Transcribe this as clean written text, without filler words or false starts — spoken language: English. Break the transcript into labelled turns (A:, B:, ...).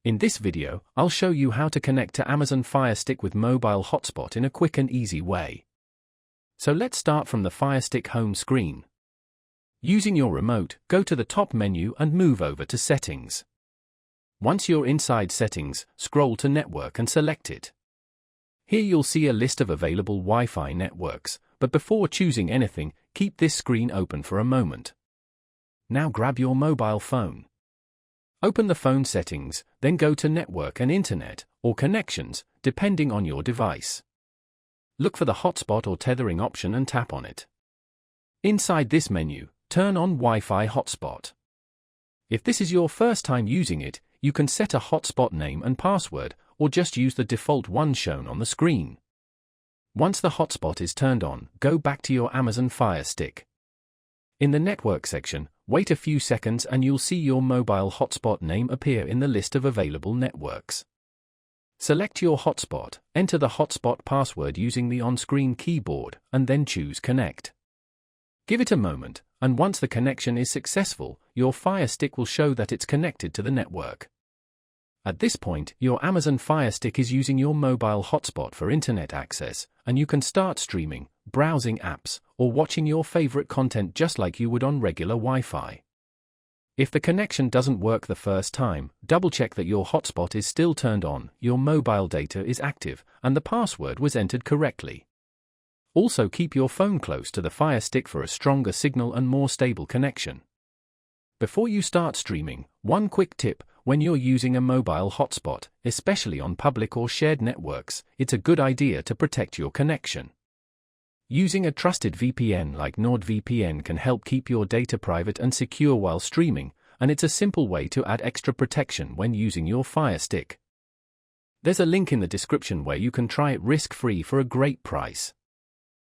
A: In this video, I'll show you how to connect to Amazon FireStick with mobile hotspot in a quick and easy way. So let's start from the FireStick home screen. Using your remote, go to the top menu and move over to Settings. Once you're inside Settings, scroll to Network and select it. Here you'll see a list of available Wi-Fi networks, but before choosing anything, keep this screen open for a moment. Now grab your mobile phone. Open the phone settings, then go to Network and Internet, or Connections, depending on your device. Look for the hotspot or tethering option and tap on it. Inside this menu, turn on Wi-Fi hotspot. If this is your first time using it, you can set a hotspot name and password, or just use the default one shown on the screen. Once the hotspot is turned on, go back to your Amazon FireStick. In the Network section, wait a few seconds and you'll see your mobile hotspot name appear in the list of available networks. Select your hotspot, enter the hotspot password using the on-screen keyboard, and then choose Connect. Give it a moment, and once the connection is successful, your FireStick will show that it's connected to the network. At this point, your Amazon FireStick is using your mobile hotspot for internet access, and you can start streaming, browsing apps, or watching your favorite content just like you would on regular Wi-Fi. If the connection doesn't work the first time, double-check that your hotspot is still turned on, your mobile data is active, and the password was entered correctly. Also keep your phone close to the FireStick for a stronger signal and more stable connection. Before you start streaming, one quick tip: when you're using a mobile hotspot, especially on public or shared networks, it's a good idea to protect your connection. Using a trusted VPN like NordVPN can help keep your data private and secure while streaming, and it's a simple way to add extra protection when using your FireStick. There's a link in the description where you can try it risk-free for a great price.